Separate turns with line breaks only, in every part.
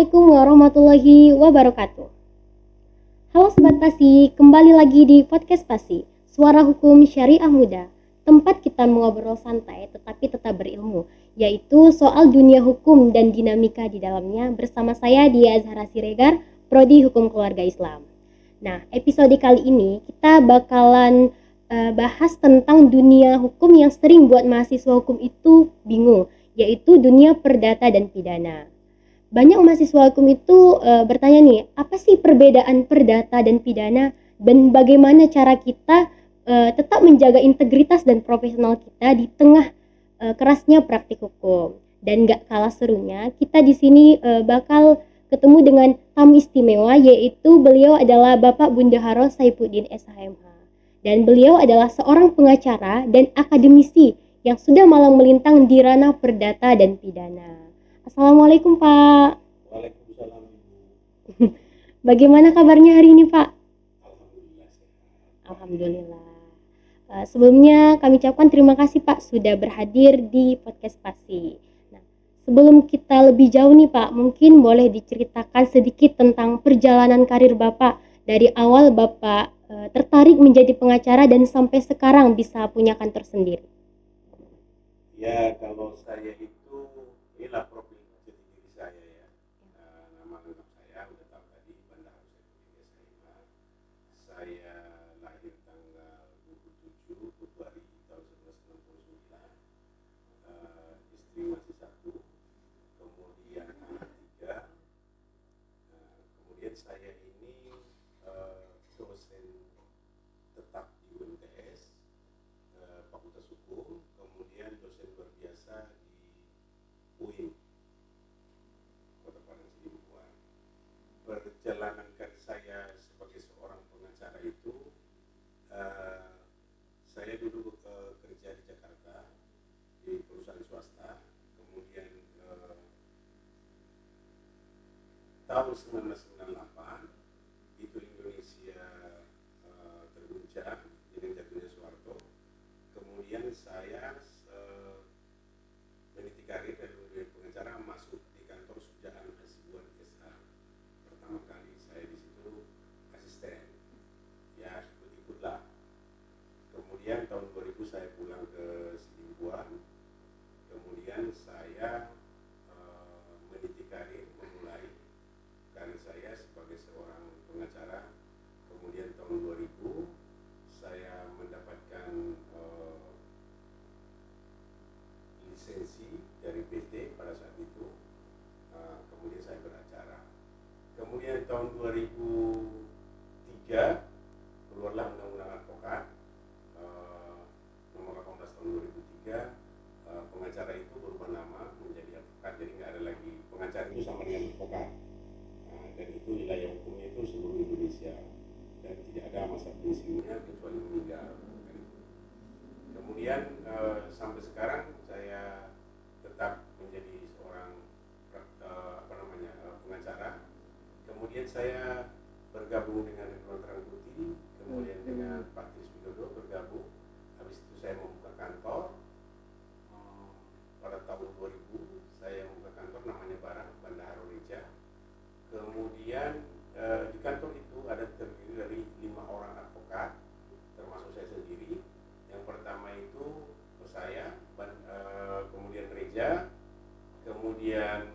Assalamualaikum warahmatullahi wabarakatuh. Halo Sobat Pasi, kembali lagi di Podcast Pasi, Suara Hukum Syariah Muda, tempat kita mengobrol santai tetapi tetap berilmu, yaitu soal dunia hukum dan dinamika di dalamnya bersama saya Dia Azhara Siregar, Prodi Hukum Keluarga Islam. Nah, episode kali ini kita bakalan bahas tentang dunia hukum yang sering buat mahasiswa hukum itu bingung, yaitu dunia perdata dan pidana. Banyak mahasiswa hukum itu bertanya nih, apa sih perbedaan perdata dan pidana dan bagaimana cara kita tetap menjaga integritas dan profesional kita di tengah kerasnya praktik hukum. Dan gak kalah serunya, kita di sini bakal ketemu dengan tamu istimewa, yaitu beliau adalah Bapak Bundaharo Saifuddin SHMH. Dan beliau adalah seorang pengacara dan akademisi yang sudah malang melintang di ranah perdata dan pidana. Assalamualaikum Pak.
Waalaikumsalam.
Bagaimana kabarnya hari ini Pak?
Alhamdulillah sehat.
Alhamdulillah. Sebelumnya kami ucapkan terima kasih Pak sudah berhadir di Podcast Pasi. Nah, sebelum kita lebih jauh nih Pak, mungkin boleh diceritakan sedikit tentang perjalanan karir Bapak dari awal Bapak tertarik menjadi pengacara dan sampai sekarang bisa punya kantor sendiri.
Ya, kalau saya itu inilah profil jati diri saya ya. Nama lengkap saya udah tahu tadi, Bundaharo Saifuddin SHMH. Saya lahir tanggal 27 Februari tahun 1969. Istri masih satu, kemudian anak tiga. Kemudian saya ini dosen tetap di UMTS, Fakultas Hukum, kemudian dosen berbiasa di UIN, Kota Padang Sidimpuan. Perjalanan karir saya sebagai seorang pengacara itu, saya dulu kerja di Jakarta di perusahaan swasta, kemudian tahun 1998 itu Indonesia terguncang dengan jatuhnya Soeharto. Kemudian saya meniti karir dari dunia pengacara masuk di kantor Sujaan Hasibuan SH. Pertama kali saya di situ asisten, ya ikut-ikutlah. Kemudian tahun 2000 saya pulang ke Sidimpuan. Kemudian saya meniti karir, memulai karir saya sebagai seorang pengacara. Kemudian tahun 2000 saya mendapatkan lisensi dari PT pada saat itu. Kemudian saya beracara. Kemudian tahun 2003 keluarlah Undang-Undang Advokat nomor 18 tahun 2003. Pengacara itu berubah nama menjadi advokat, jadi nggak ada lagi pengacara itu sama dengan advokat. Dan itu wilayah hukumnya itu seluruh Indonesia dan tidak ada masa pensiunnya kecuali meninggal. Kemudian sampai sekarang saya tetap menjadi seorang pengacara. Kemudian saya bergabung dengan Ridwan Rangkuti, kemudian dengan Pak Tris Widodo bergabung. Habis itu saya membuka kantor. Pada tahun 2000 saya membuka kantor namanya Bundaharo Reja. Kemudian di kantor itu ada terdiri dari 5 orang advokat, termasuk saya sendiri. Yang pertama itu saya, kemudian Reja, kemudian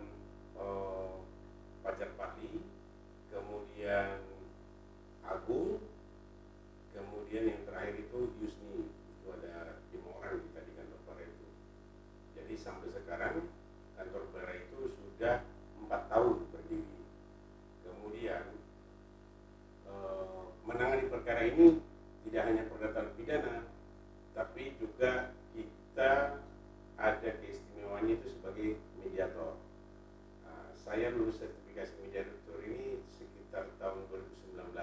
Fajar Fahli, kemudian Agung, kemudian yang terakhir itu Yusni. Itu ada 5 orang kita di kantor Bara itu. Jadi sampai sekarang kantor Bara itu sudah 4 tahun berdiri. Kemudian menangani perkara ini tidak hanya perdata pidana, tapi juga kita ada keistimewaannya itu sebagai mediator. Saya lulus sertifikasi mediator ini sekitar tahun 2019.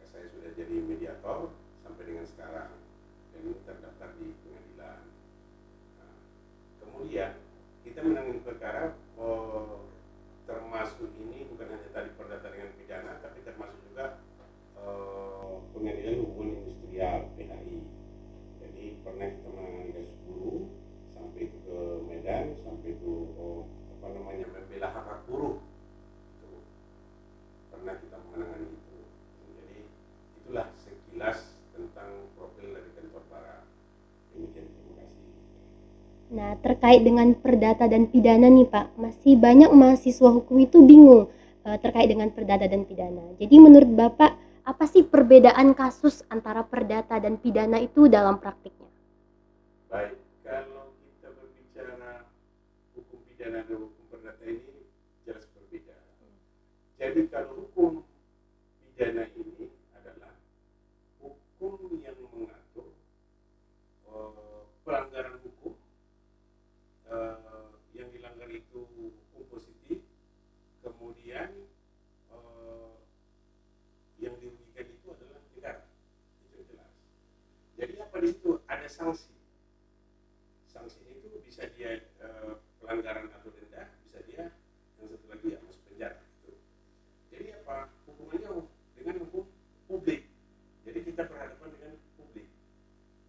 Saya sudah jadi mediator sampai dengan sekarang dan ini terdaftar di pengadilan. Kemudian kita menangani perkara termasuk ini bukan hanya tadi perdata dengan pidana, tapi termasuk juga pengadilan hubungan industrial PHI. Jadi pernah kita menangani kasus buruh sampai itu ke Medan, sampai itu membela hak
Nah, terkait dengan perdata dan pidana nih Pak, masih banyak mahasiswa hukum itu bingung terkait dengan perdata dan pidana. Jadi menurut Bapak, apa sih perbedaan kasus antara perdata dan pidana itu dalam praktiknya?
Baik, kalau kita berbicara hukum pidana dan hukum perdata ini jelas berbeda. Jadi kalau hukum pidana ini adalah hukum yang mengatur pelanggaran hukum, yang dilanggar itu hukum positif, kemudian yang dirugikan itu adalah negara, itu jelas. Jadi apa di situ ada sanksi. Sanksinya itu bisa dia pelanggaran atau denda, bisa dia yang satu lagi ya masuk penjara. Gitu. Jadi apa hubungannya dengan hukum publik. Jadi kita berhadapan dengan publik.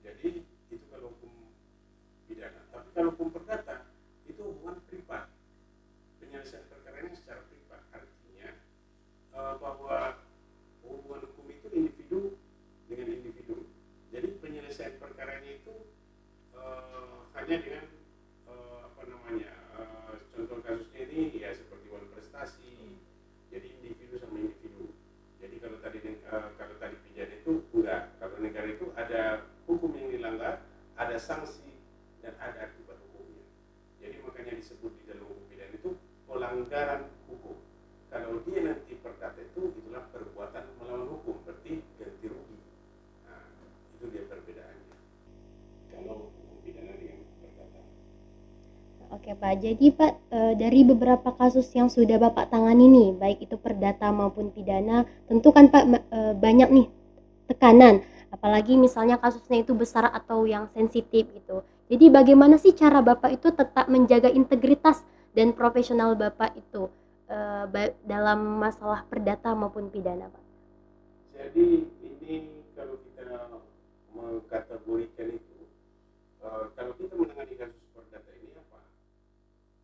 Jadi itu kalau hukum pidana. Tapi kalau hukum perdata itu hubungan privat. Penyelesaian perkaranya secara privat. Artinya bahwa hubungan hukum itu individu dengan individu. Jadi penyelesaian perkaranya itu hanya dengan contoh kasusnya ini ya seperti wan prestasi. Jadi individu sama individu. Jadi kalau tadi pidana itu enggak. Kalau negara itu ada hukum yang dilanggar, ada sanksi dan ada akibat hukumnya. Jadi makanya disebut di dalam hukum pidana itu pelanggaran hukum. Kalau dia nanti perdata itulah perbuatan melawan hukum, berarti ganti rugi. Nah, itu dia perbedaannya. Kalau hukum pidana dengan perdata.
Oke Pak, jadi Pak dari beberapa kasus yang sudah Bapak tangani nih, baik itu perdata maupun pidana, tentu kan Pak banyak nih tekanan, apalagi misalnya kasusnya itu besar atau yang sensitif gitu. Jadi bagaimana sih cara Bapak itu tetap menjaga integritas dan profesional Bapak itu dalam masalah perdata maupun pidana Pak?
Jadi ini kalau kita mengkategorikan itu, kalau kita menangani kasus perdata ini apa?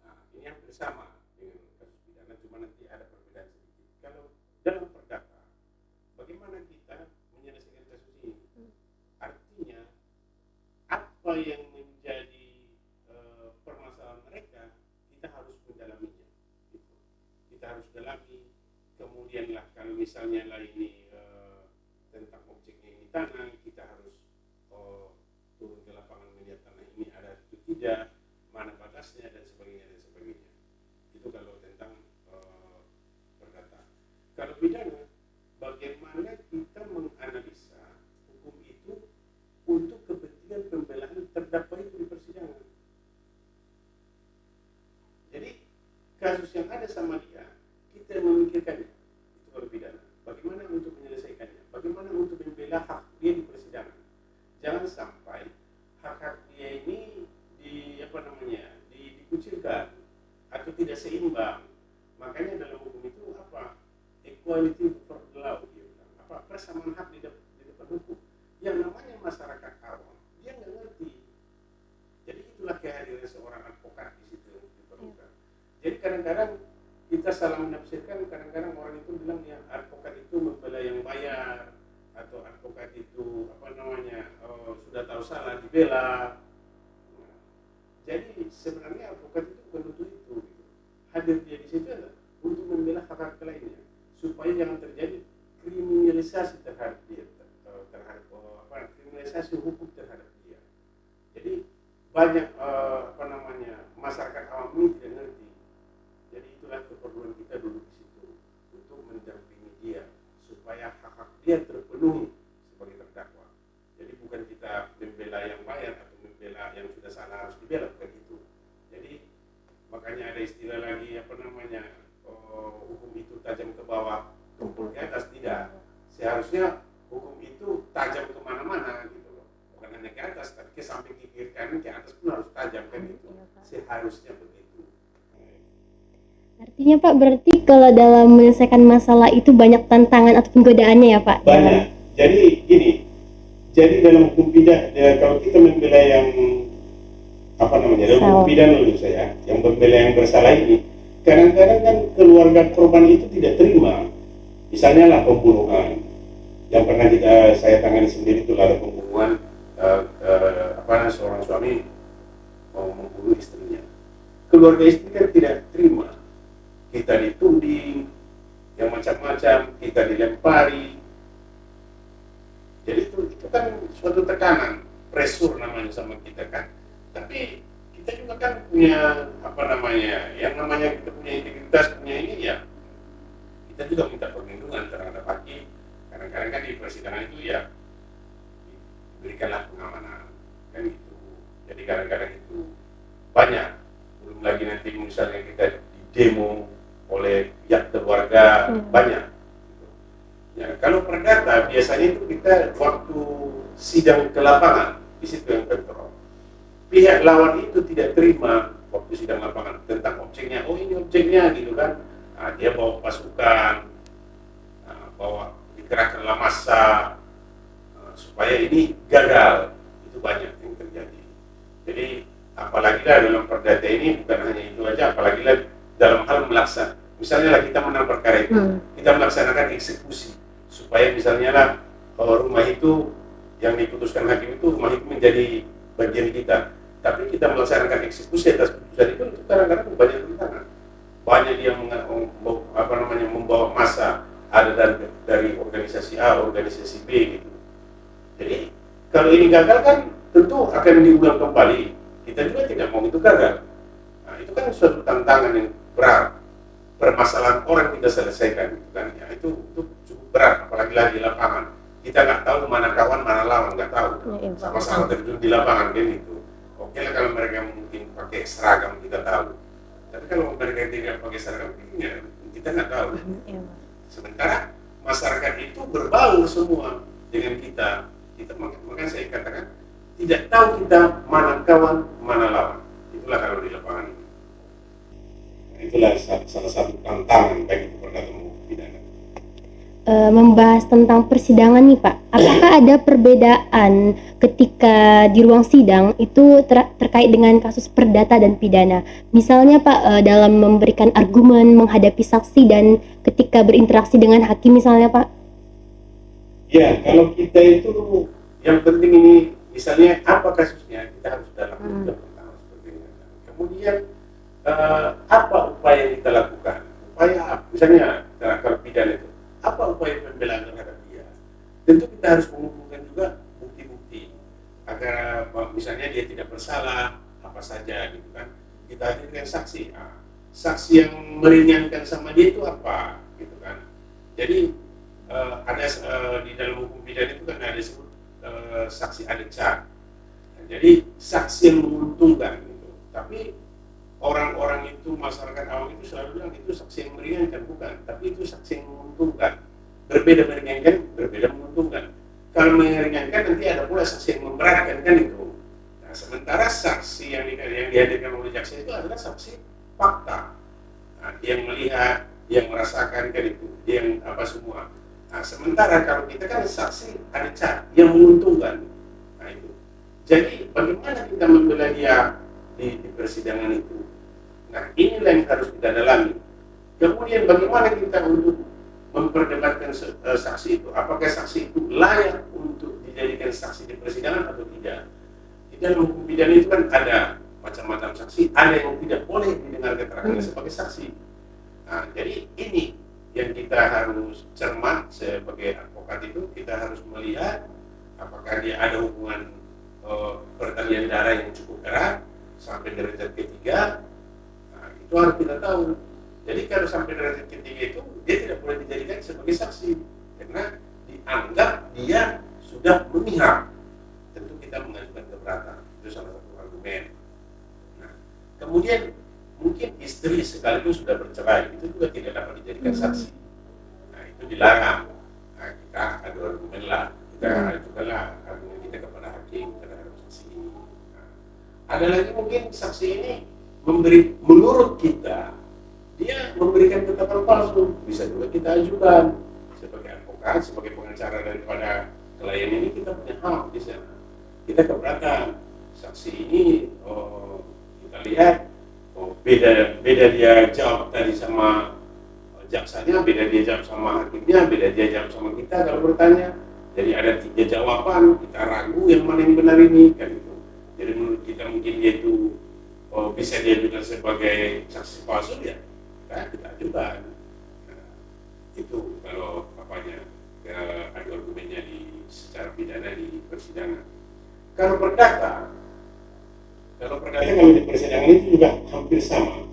Nah, ini hampir sama dengan kasus pidana, cuma nanti ada perbedaan sedikit. Kalau dalam perdata, bagaimana kita menyelesaikan kasus ini? Artinya, apa yang menjadi permasalahan mereka, kita harus mendalaminya. Gitu. Kita harus dalami, kemudian lah kalau misalnya lah ini tentang objeknya ini tanah, kita harus turun ke lapangan melihat tanah ini ada atau tidak, mana batasnya dan sebagainya dan sebagainya. Itu kalau tentang perdata. Kalau pidana, bagaimana kita menganalisa hukum itu untuk kepentingan pembelaan terdakwa itu di persidangan. Jadi kasus yang ada sama dia, kita memikirkannya. Itu kalau pidana. Bagaimana untuk menyelesaikannya? Bagaimana untuk membela hak dia di persidangan? Jangan sampai hak-hak dia ini dikucilkan atau tidak seimbang. Makanya dalam hukum itu apa? Equality before the law, dia bilang. Apa? Persamaan hak di depan hukum. Yang namanya masyarakat awam, dia nggak ngerti. Jadi itulah kehadiran seorang advokat di situ diperlukan. Jadi kadang-kadang kita salah menafsirkan, kadang-kadang orang itu bilang ya advokat itu membela yang bayar, atau advokat itu sudah tahu salah dibela. Nah, jadi sebenarnya advokat itu bukan untuk itu. Gitu. Hadir dia di situ adalah untuk membela hak-hak lainnya, supaya jangan terjadi kriminalisasi terhadap dia, kriminalisasi hukum terhadap dia. Jadi banyak masyarakat awam ini tidak ngerti. Jadi itulah keperluan kita dulu di situ untuk mendampingi dia supaya hak-hak dia terpenuhi sebagai terdakwa. Jadi bukan kita membela yang bayar atau membela yang sudah salah harus dibela, bukan itu. Jadi makanya ada istilah lagi hukum itu tajam ke bawah, tumpul ke atas, tidak. Seharusnya hukum itu tajam kemana-mana gitu loh, bukan hanya ke atas, tapi ke samping, ke kiri kanan, ke atas pun harus tajam kan itu. Seharusnya begitu.
Artinya Pak, berarti kalau dalam menyelesaikan masalah itu banyak tantangan ataupun godaannya ya Pak?
Banyak. Jadi gini, dalam hukum pidana, kalau kita membela yang dalam hukum pidana dulu saya, yang membela yang bersalah ini, kadang-kadang kan keluarga korban itu tidak terima. Misalnya lah pembunuhan, yang pernah saya tangani sendiri itu ada pembunuhan, seorang suami membunuh keluarga istri kan tidak terima kita dituding yang macam-macam, kita dilempari. Jadi itu kan suatu tekanan, pressure namanya sama kita kan. Tapi kita juga kan punya yang namanya kita punya integritas, punya ini ya. Kita juga minta perlindungan terhadap hakim. Kadang-kadang kan di persidangan itu ya berikanlah pengamanan kan itu. Jadi kadang-kadang itu banyak. Belum lagi nanti misalnya kita di demo oleh pihak keluarga banyak. Ya, kalau perdata biasanya itu kita waktu sidang ke lapangan di situ yang kontrol. Pihak lawan itu tidak terima waktu sidang lapangan tentang objeknya. Oh ini objeknya gitu kan. Nah, dia bawa pasukan, bawa dikerahkanlah massa supaya ini gagal. Itu banyak yang terjadi. Jadi apalagi dalam perdata ini bukan hanya itu aja, apalagi dalam hal melaksanakan. Misalnya lah kita menang perkara itu, kita melaksanakan eksekusi supaya misalnya lah rumah itu yang diputuskan hakim itu rumah itu menjadi bagian kita. Tapi kita melaksanakan eksekusi atas putusan itu kadang-kadang banyak rintangan. Banyak dia membawa massa ada dari organisasi A, organisasi B gitu. Jadi kalau ini gagal kan tentu akan diulang kembali. Kita juga tidak mau itu gagal. Nah, itu kan suatu tantangan yang berat. Permasalahan orang kita selesaikan gitu kan. Ya, itu cukup berat, apalagi lagi di lapangan. Kita nggak tahu mana kawan, mana lawan, nggak tahu. Sama-sama terjun di lapangan kan itu. Oke lah kalau mereka mungkin pakai seragam kita tahu. Tapi kalau mereka tidak pakai seragam, kita nggak tahu. Sementara masyarakat itu berbaur semua dengan kita. Makanya saya katakan tidak tahu kita mana kawan, mana lawan. Itulah kalau di lapangan ini. Itulah salah satu tantangan bagi perdata hukum pidana.
Membahas tentang persidangan nih Pak, apakah ada perbedaan ketika di ruang sidang itu terkait dengan kasus perdata dan pidana? Misalnya Pak, dalam memberikan argumen menghadapi saksi dan ketika berinteraksi dengan hakim misalnya Pak?
Ya, kalau kita itu yang penting ini misalnya apa kasusnya kita harus dalam pertama seperti ini. Kemudian apa upaya yang kita lakukan? Upaya misalnya kalau pidana itu apa upaya pembelaan terhadap dia? Tentu kita harus mengumpulkan juga bukti-bukti agar misalnya dia tidak bersalah apa saja gitu kan. Kita hadirkan saksi. Saksi yang meringankan sama dia itu apa gitu kan. Jadi ada di dalam hukum pidana itu kan ada disebut saksi adecat. Jadi saksi yang menguntungkan gitu. Tapi orang-orang itu, masyarakat awam itu selalu bilang itu saksi yang meringankan, bukan, tapi itu saksi yang menguntungkan. Berbeda meringankan, berbeda menguntungkan. Kalau meringankan nanti ada pula saksi yang memberatkan kan itu. Nah, sementara saksi yang dihadirkan oleh jaksa itu adalah saksi fakta. Nah, dia yang melihat, dia yang merasakan kan itu, dia yang apa semua. Nah, sementara kalau kita kan saksi adecat yang menguntungkan. Nah itu. Jadi bagaimana kita membela dia di persidangan itu? Nah, inilah yang harus kita dalami. Kemudian bagaimana kita untuk memperdebatkan saksi itu? Apakah saksi itu layak untuk dijadikan saksi di persidangan atau tidak? Di dalam hukum pidana itu kan ada macam-macam saksi, ada yang tidak boleh didengar keterangannya sebagai saksi. Nah, jadi ini yang kita harus cermat sebagai advokat itu, kita harus melihat apakah dia ada hubungan pertalian darah yang cukup erat sampai derajat ketiga. Itu harus kita tahu. Jadi kalau sampai derajat ketiga itu dia tidak boleh dijadikan sebagai saksi karena dianggap dia sudah memihak. Tentu kita mengajukan keberatan. Itu salah satu argumen. Nah, kemudian mungkin istri sekaligus sudah bercerai itu juga tidak dapat dijadikan saksi. Nah itu dilarang. Nah, kita adu argumen lah. Kita ajukanlah argumen kita kepada hakim terhadap saksi ini. Nah, ada lagi mungkin saksi ini menurut kita dia memberikan keterangan palsu, bisa juga kita ajukan sebagai advokat, sebagai pengacara daripada klien ini kita punya hak di sana. Kita keberatan saksi ini kita lihat beda dia jawab tadi sama jaksanya, beda dia jawab sama hakimnya, beda dia jawab sama kita kalau bertanya. Jadi ada 3 jawaban, kita ragu yang mana yang benar ini kan itu. Jadi menurut kita mungkin dia itu bisa diajukan sebagai saksi palsu ya kita ajukan. Nah, itu kalau adu argumennya secara pidana di persidangan. Kalau perdata kalau di persidangan itu juga hampir sama.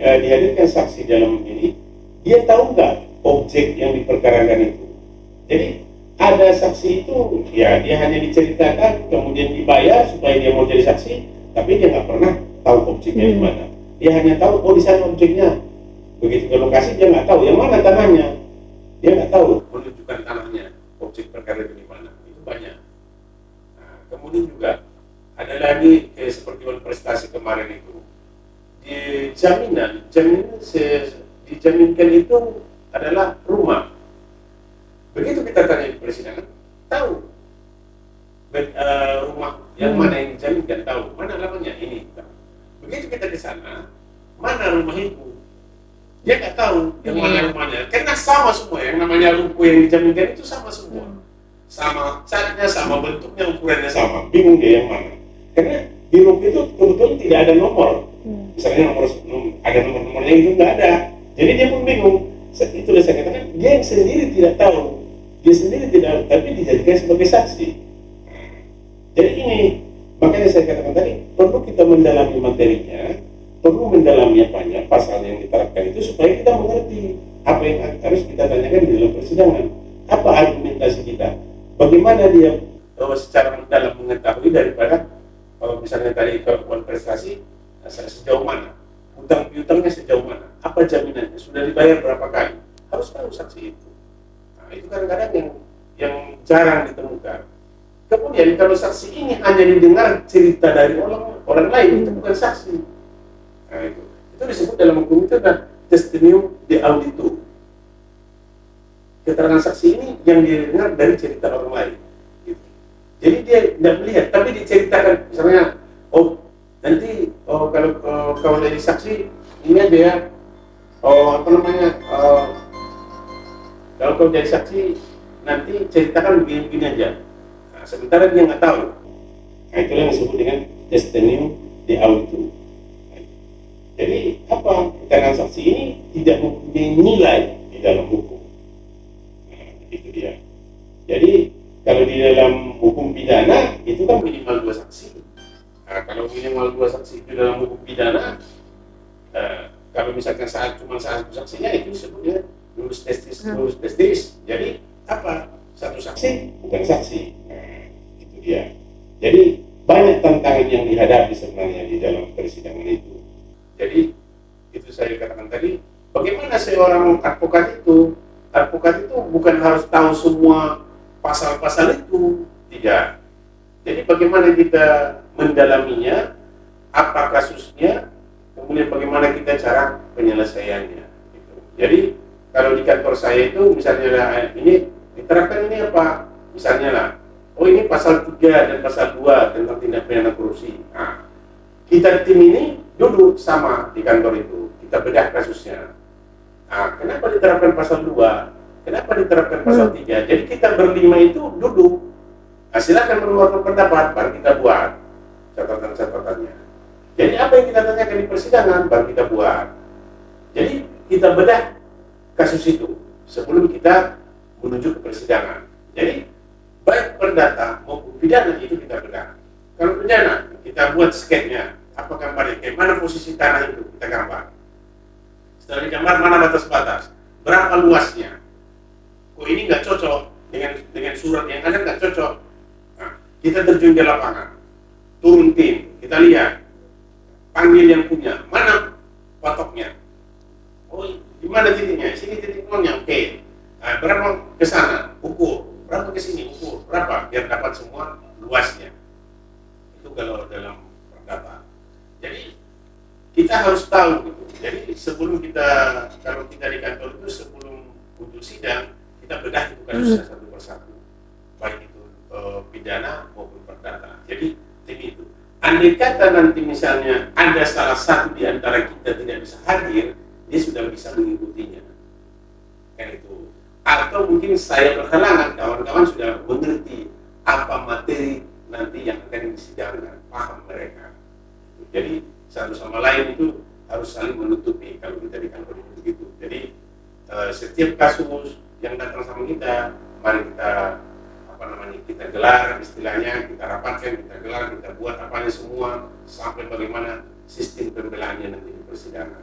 Dihadirkan saksi dalam ini, dia tahu nggak objek yang diperkarakan itu. Jadi ada saksi itu, ya dia hanya diceritakan, kemudian dibayar supaya dia mau jadi saksi, tapi dia nggak pernah tahu objeknya di mana. Dia hanya tahu, oh di sana objeknya. Begitu ke lokasi dia nggak tahu yang mana tanahnya. Dia nggak tahu menunjukkan tanahnya, objek perkara itu di mana. Itu banyak. Nah, kemudian juga ada lagi seperti prestasi kemarin itu. Dijaminkan itu adalah rumah. Begitu kita tanya di persidangan, tahu rumah yang mana yang dijaminkan, tahu mana alamatnya ini. Tahu. Begitu kita ke sana, mana rumah itu, dia nggak tahu yang mana rumahnya. Karena sama semua, yang namanya ruko yang dijaminkan itu sama semua, sama catnya, sama bentuknya, ukurannya sama. Bingung dia yang mana. Karena di ruko itu kebetulan tidak ada nomor. Misalnya ada nomor-nomornya itu nggak ada. Jadi dia pun bingung. Itu saya katakan dia yang sendiri tidak tahu. Dia sendiri tidak, tapi dijadikan sebagai saksi. Jadi ini, makanya saya katakan tadi, perlu kita mendalami materinya, perlu mendalami apanya, pasal yang diterapkan itu, supaya kita mengerti apa yang harus kita tanyakan di dalam persidangan. Apa argumentasi kita, bagaimana dia secara mendalam mengetahui daripada, misalnya tadi kemampuan prestasi, sejauh mana, utang piutangnya sejauh mana, apa jaminannya, sudah dibayar berapa kali, harus tahu saksi itu. Itu kadang-kadang yang jarang ditemukan. Kemudian kalau saksi ini hanya didengar cerita dari orang lain, itu bukan saksi. Nah, itu disebut dalam hukum itu adalah testimonium de auditu. Keterangan saksi ini yang didengar dari cerita orang lain. Gitu. Jadi dia tidak melihat, tapi diceritakan. Misalnya, nanti kalau dari saksi ini aja ya, kalau kau jadi saksi, nanti ceritakan begini-begini aja. Nah, sementara dia nggak tahu. Nah, itulah yang disebut dengan testimonium de auditu. Jadi, keterangan saksi ini tidak mempunyai nilai di dalam hukum. Nah, itu dia. Jadi, kalau di dalam hukum pidana, itu kan minimal 2 saksi. Nah, kalau minimal 2 saksi itu dalam hukum pidana, kalau misalkan cuma satu saksinya, itu disebutnya lulus testis. Jadi satu saksi bukan saksi. Nah, itu dia. Jadi banyak tantangan yang dihadapi sebenarnya di dalam persidangan itu. Jadi itu saya katakan tadi, bagaimana seorang advokat itu bukan harus tahu semua pasal-pasal itu, tidak. Jadi bagaimana kita mendalaminya, apa kasusnya, kemudian bagaimana kita cara penyelesaiannya. Gitu. Jadi kalau di kantor saya itu misalnya ini diterapkan ini apa? Misalnya lah, ini pasal 3 dan pasal 2 tentang tindak pidana korupsi. Nah, kita tim ini duduk sama di kantor itu, kita bedah kasusnya. Nah, kenapa diterapkan pasal 2? Kenapa diterapkan pasal 3? Jadi kita berlima itu duduk. Nah, silakan mengeluarkan pendapat, baru kita buat catatan-catatannya. Jadi apa yang kita tanyakan di persidangan, baru kita buat. Jadi kita bedah kasus itu sebelum kita menuju ke persidangan. Jadi baik perdata maupun pidana itu kita bedah. Kalau pidana kita buat sketnya, apa gambarnya, kayak mana posisi tanah itu kita gambar. Setelah digambar mana batas-batas, berapa luasnya. Ini nggak cocok dengan surat yang ada, nggak cocok. Nah, kita terjun ke lapangan, turun tim, kita lihat, panggil yang punya, mana patoknya. Di mana titiknya? Sini titik nolnya, oke. Nah, berapa ke sana? Ukur. Berapa ke sini? Ukur. Berapa? Biar dapat semua luasnya. Itu kalau dalam perdata. Jadi kita harus tahu gitu. Jadi sebelum kalau kita di kantor itu sebelum untuk sidang, kita bedah itu kasusnya satu persatu. Baik itu pidana maupun perdata. Jadi itu. Andai kata nanti misalnya ada salah satu di antara kita tidak bisa hadir, dia sudah bisa mengikutinya. Kan itu. Atau mungkin saya berhalangan, kawan-kawan sudah mengerti apa materi nanti yang akan disidangkan, paham mereka. Jadi satu sama lain itu harus saling menutupi kalau kita di kantor itu begitu. Jadi setiap kasus yang datang sama kita, mari kita kita gelar istilahnya, kita rapatkan, kita gelar, kita buat apanya semua sampai bagaimana sistem pembelaannya nanti di persidangan.